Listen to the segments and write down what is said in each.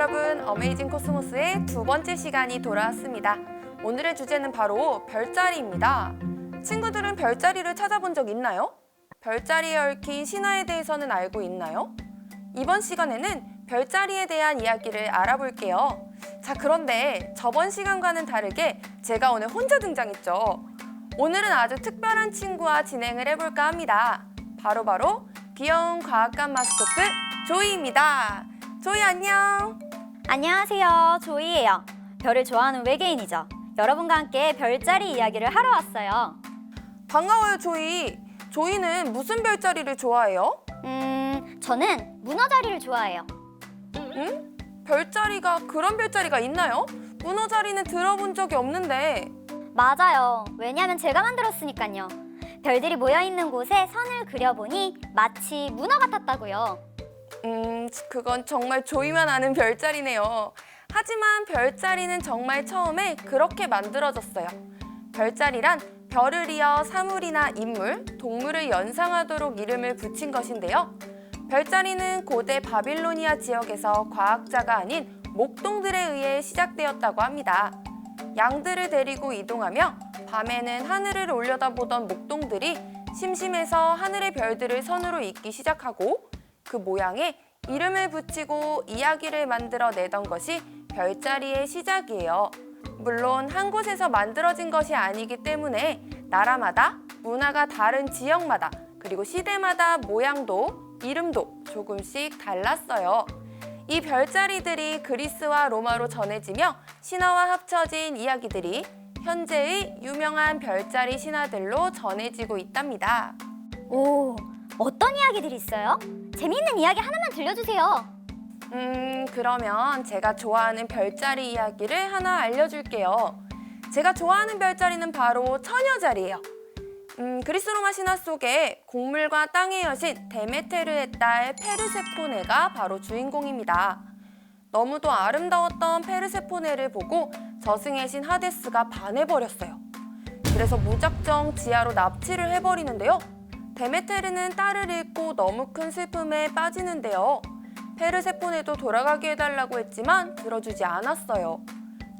여러분, 어메이징 코스모스의 두 번째 시간이 돌아왔습니다. 오늘의 주제는 바로 별자리입니다. 친구들은 별자리를 찾아본 적 있나요? 별자리에 얽힌 신화에 대해서는 알고 있나요? 이번 시간에는 별자리에 대한 이야기를 알아볼게요. 자, 그런데 저번 시간과는 다르게 제가 오늘 혼자 등장했죠. 오늘은 아주 특별한 친구와 진행을 해볼까 합니다. 바로 귀여운 과학관 마스코트 조이입니다. 조이 안녕. 안녕하세요, 조이예요. 별을 좋아하는 외계인이죠. 여러분과 함께 별자리 이야기를 하러 왔어요. 반가워요, 조이. 조이는 무슨 별자리를 좋아해요? 저는 문어자리를 좋아해요. 응? 별자리가 그런 별자리가 있나요? 문어자리는 들어본 적이 없는데. 맞아요. 왜냐하면 제가 만들었으니까요. 별들이 모여있는 곳에 선을 그려보니 마치 문어 같았다고요. 그건 정말 조이만 아는 별자리네요. 하지만 별자리는 정말 처음에 그렇게 만들어졌어요. 별자리란 별을 이어 사물이나 인물, 동물을 연상하도록 이름을 붙인 것인데요. 별자리는 고대 바빌로니아 지역에서 과학자가 아닌 목동들에 의해 시작되었다고 합니다. 양들을 데리고 이동하며 밤에는 하늘을 올려다보던 목동들이 심심해서 하늘의 별들을 선으로 잇기 시작하고 그 모양에 이름을 붙이고 이야기를 만들어내던 것이 별자리의 시작이에요. 물론 한 곳에서 만들어진 것이 아니기 때문에 나라마다 문화가 다른 지역마다 그리고 시대마다 모양도 이름도 조금씩 달랐어요. 이 별자리들이 그리스와 로마로 전해지며 신화와 합쳐진 이야기들이 현재의 유명한 별자리 신화들로 전해지고 있답니다. 오, 어떤 이야기들이 있어요? 재미있는 이야기 하나만 들려주세요. 그러면 제가 좋아하는 별자리 이야기를 하나 알려줄게요. 제가 좋아하는 별자리는 바로 처녀자리예요. 그리스 로마 신화 속에 곡물과 땅의 여신 데메테르의 딸 페르세포네가 바로 주인공입니다. 너무도 아름다웠던 페르세포네를 보고 저승의 신 하데스가 반해버렸어요. 그래서 무작정 지하로 납치를 해버리는데요. 데메테르는 딸을 잃고 너무 큰 슬픔에 빠지는데요. 페르세포네도 돌아가게 해달라고 했지만 들어주지 않았어요.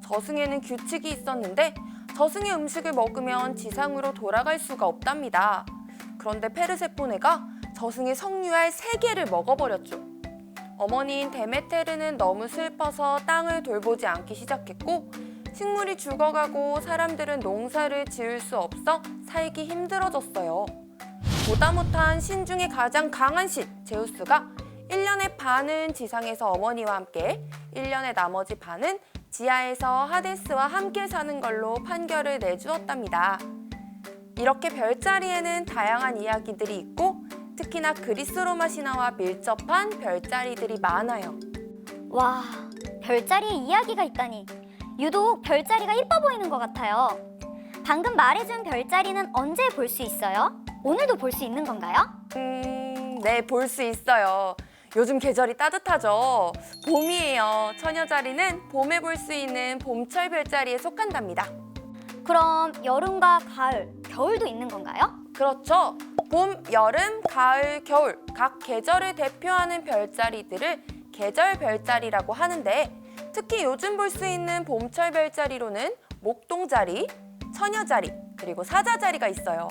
저승에는 규칙이 있었는데 저승의 음식을 먹으면 지상으로 돌아갈 수가 없답니다. 그런데 페르세포네가 저승의 석류알 3개를 먹어버렸죠. 어머니인 데메테르는 너무 슬퍼서 땅을 돌보지 않기 시작했고 식물이 죽어가고 사람들은 농사를 지을 수 없어 살기 힘들어졌어요. 보다 못한 신 중에 가장 강한 신 제우스가 1년의 반은 지상에서 어머니와 함께 1년의 나머지 반은 지하에서 하데스와 함께 사는 걸로 판결을 내주었답니다. 이렇게 별자리에는 다양한 이야기들이 있고 특히나 그리스 로마 신화와 밀접한 별자리들이 많아요. 와, 별자리에 이야기가 있다니. 유독 별자리가 이뻐 보이는 것 같아요. 방금 말해준 별자리는 언제 볼 수 있어요? 오늘도 볼 수 있는 건가요? 네, 볼 수 있어요. 요즘 계절이 따뜻하죠. 봄이에요. 처녀자리는 봄에 볼 수 있는 봄철 별자리에 속한답니다. 그럼 여름과 가을, 겨울도 있는 건가요? 그렇죠. 봄, 여름, 가을, 겨울 각 계절을 대표하는 별자리들을 계절 별자리라고 하는데 특히 요즘 볼 수 있는 봄철 별자리로는 목동자리, 처녀자리, 그리고 사자자리가 있어요.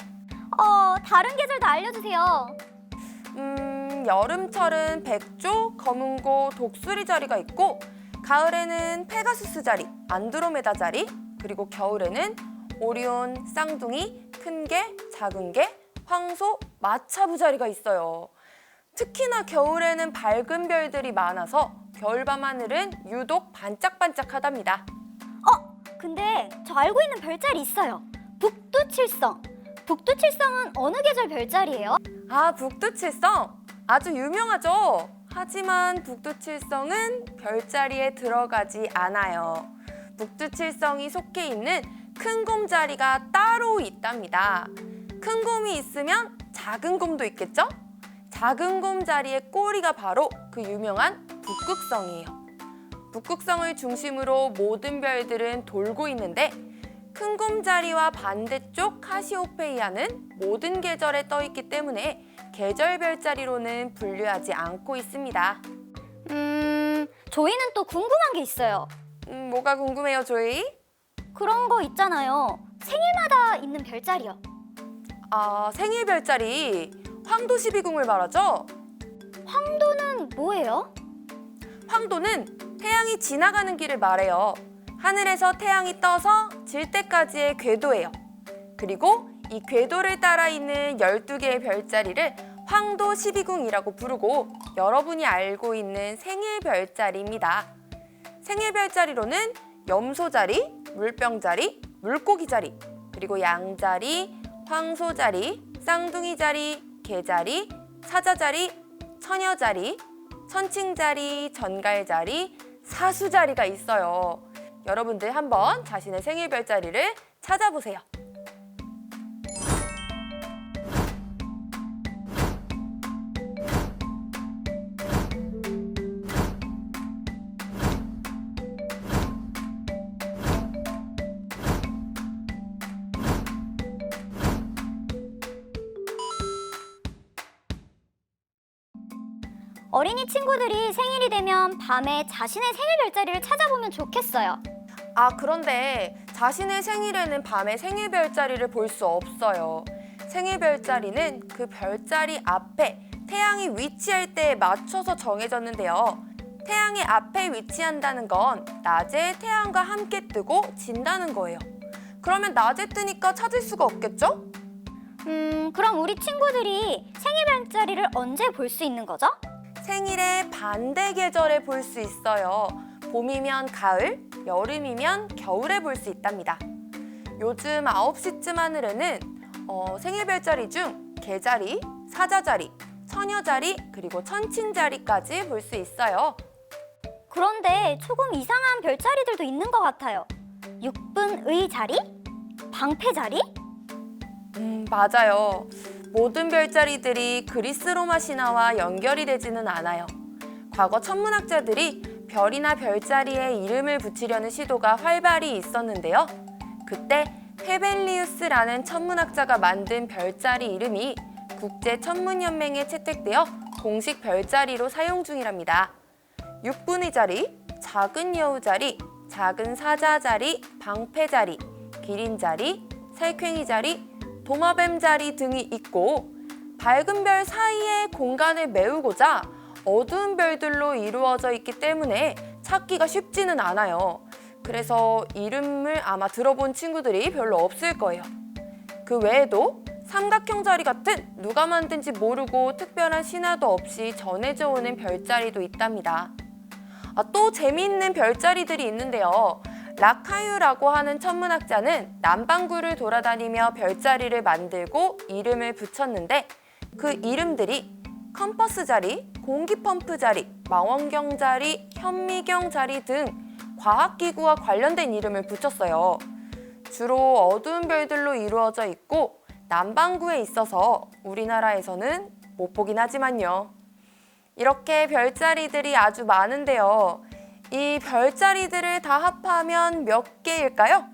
다른 계절도 알려주세요. 여름철은 백조, 검은고, 독수리 자리가 있고 가을에는 페가수스 자리, 안드로메다 자리, 그리고 겨울에는 오리온, 쌍둥이, 큰 개, 작은 개, 황소, 마차부 자리가 있어요. 특히나 겨울에는 밝은 별들이 많아서 겨울밤 하늘은 유독 반짝반짝하답니다. 근데 저 알고 있는 별자리 있어요. 북두칠성. 북두칠성은 어느 계절 별자리예요? 북두칠성? 아주 유명하죠? 하지만 북두칠성은 별자리에 들어가지 않아요. 북두칠성이 속해 있는 큰 곰 자리가 따로 있답니다. 큰 곰이 있으면 작은 곰도 있겠죠? 작은 곰 자리의 꼬리가 바로 그 유명한 북극성이에요. 북극성을 중심으로 모든 별들은 돌고 있는데 큰 곰 자리와 반대쪽 카시오페이아는 모든 계절에 떠 있기 때문에 계절 별자리로는 분류하지 않고 있습니다. 조이는 또 궁금한 게 있어요. 뭐가 궁금해요, 조이? 그런 거 있잖아요. 생일마다 있는 별자리요. 아, 생일 별자리. 황도 12궁을 말하죠? 황도는 뭐예요? 황도는 태양이 지나가는 길을 말해요. 하늘에서 태양이 떠서 질 때까지의 궤도예요. 그리고 이 궤도를 따라 있는 12개의 별자리를 황도 12궁이라고 부르고 여러분이 알고 있는 생일 별자리입니다. 생일 별자리로는 염소자리, 물병자리, 물고기자리, 그리고 양자리, 황소자리, 쌍둥이자리, 개자리, 사자자리, 처녀자리, 천칭자리, 전갈자리, 사수자리가 있어요. 여러분들 한번 자신의 생일 별자리를 찾아보세요. 어린이 친구들이 생일이 되면 밤에 자신의 생일 별자리를 찾아보면 좋겠어요. 아, 그런데 자신의 생일에는 밤에 생일 별자리를 볼 수 없어요. 생일 별자리는 그 별자리 앞에 태양이 위치할 때에 맞춰서 정해졌는데요. 태양이 앞에 위치한다는 건 낮에 태양과 함께 뜨고 진다는 거예요. 그러면 낮에 뜨니까 찾을 수가 없겠죠? 그럼 우리 친구들이 생일 별자리를 언제 볼 수 있는 거죠? 생일의 반대 계절에 볼 수 있어요. 봄이면 가을, 여름이면 겨울에 볼 수 있답니다. 요즘 9시쯤 하늘에는 생일 별자리 중 개자리, 사자자리, 처녀자리, 그리고 천칭자리까지 볼 수 있어요. 그런데 조금 이상한 별자리들도 있는 것 같아요. 6분의 자리? 방패자리? 맞아요. 모든 별자리들이 그리스 로마 신화와 연결이 되지는 않아요. 과거 천문학자들이 별이나 별자리에 이름을 붙이려는 시도가 활발히 있었는데요. 그때 헤벨리우스라는 천문학자가 만든 별자리 이름이 국제천문연맹에 채택되어 공식 별자리로 사용 중이랍니다. 6분의 자리, 작은 여우자리, 작은 사자자리, 방패자리, 기린자리, 살쾡이자리, 도마뱀자리 등이 있고 밝은 별 사이에 공간을 메우고자 어두운 별들로 이루어져 있기 때문에 찾기가 쉽지는 않아요. 그래서 이름을 아마 들어본 친구들이 별로 없을 거예요. 그 외에도 삼각형 자리 같은 누가 만든지 모르고 특별한 신화도 없이 전해져 오는 별자리도 있답니다. 또 재미있는 별자리들이 있는데요. 라카유라고 하는 천문학자는 남반구를 돌아다니며 별자리를 만들고 이름을 붙였는데 그 이름들이 컴퍼스 자리, 공기 펌프 자리, 망원경 자리, 현미경 자리 등 과학기구와 관련된 이름을 붙였어요. 주로 어두운 별들로 이루어져 있고 남반구에 있어서 우리나라에서는 못 보긴 하지만요. 이렇게 별자리들이 아주 많은데요. 이 별자리들을 다 합하면 몇 개일까요?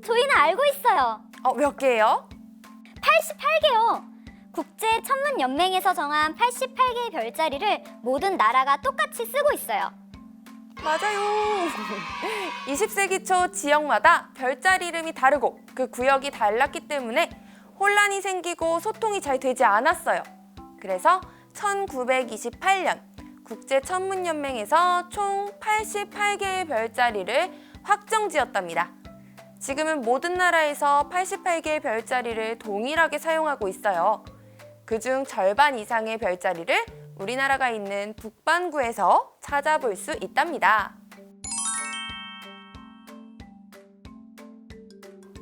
저희는 알고 있어요. 몇 개예요? 88개요. 국제천문연맹에서 정한 88개의 별자리를 모든 나라가 똑같이 쓰고 있어요. 맞아요. 20세기 초 지역마다 별자리 이름이 다르고 그 구역이 달랐기 때문에 혼란이 생기고 소통이 잘 되지 않았어요. 그래서 1928년 국제천문연맹에서 총 88개의 별자리를 확정지었답니다. 지금은 모든 나라에서 88개의 별자리를 동일하게 사용하고 있어요. 그중 절반 이상의 별자리를 우리나라가 있는 북반구에서 찾아볼 수 있답니다.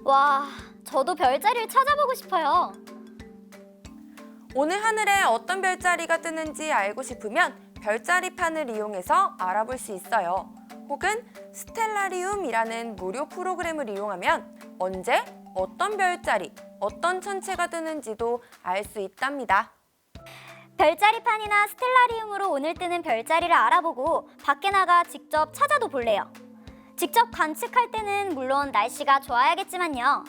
와, 저도 별자리를 찾아보고 싶어요. 오늘 하늘에 어떤 별자리가 뜨는지 알고 싶으면 별자리판을 이용해서 알아볼 수 있어요. 혹은 스텔라리움이라는 무료 프로그램을 이용하면 언제 어떤 별자리, 어떤 천체가 뜨는지도 알 수 있답니다. 별자리판이나 스텔라리움으로 오늘 뜨는 별자리를 알아보고 밖에 나가 직접 찾아도 볼래요. 직접 관측할 때는 물론 날씨가 좋아야겠지만요.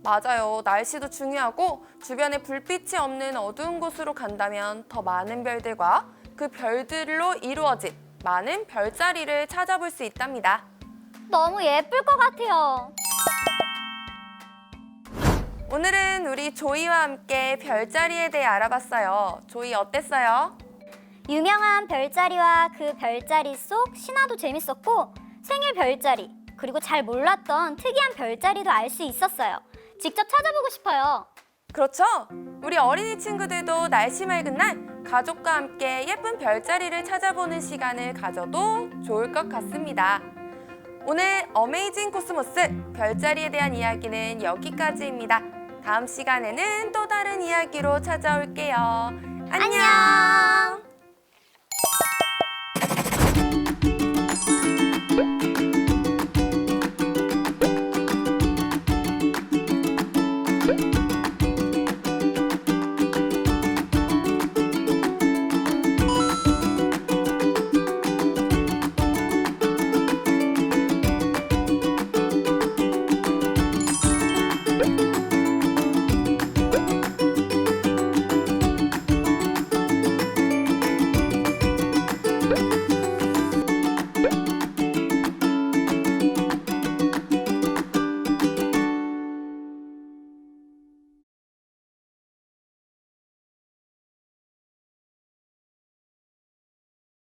맞아요. 날씨도 중요하고 주변에 불빛이 없는 어두운 곳으로 간다면 더 많은 별들과 그 별들로 이루어진 많은 별자리를 찾아볼 수 있답니다. 너무 예쁠 것 같아요. 오늘은 우리 조이와 함께 별자리에 대해 알아봤어요. 조이 어땠어요? 유명한 별자리와 그 별자리 속 신화도 재밌었고 생일 별자리 그리고 잘 몰랐던 특이한 별자리도 알 수 있었어요. 직접 찾아보고 싶어요. 그렇죠? 우리 어린이 친구들도 날씨 맑은 날 가족과 함께 예쁜 별자리를 찾아보는 시간을 가져도 좋을 것 같습니다. 오늘 어메이징 코스모스 별자리에 대한 이야기는 여기까지입니다. 다음 시간에는 또 다른 이야기로 찾아올게요. 안녕!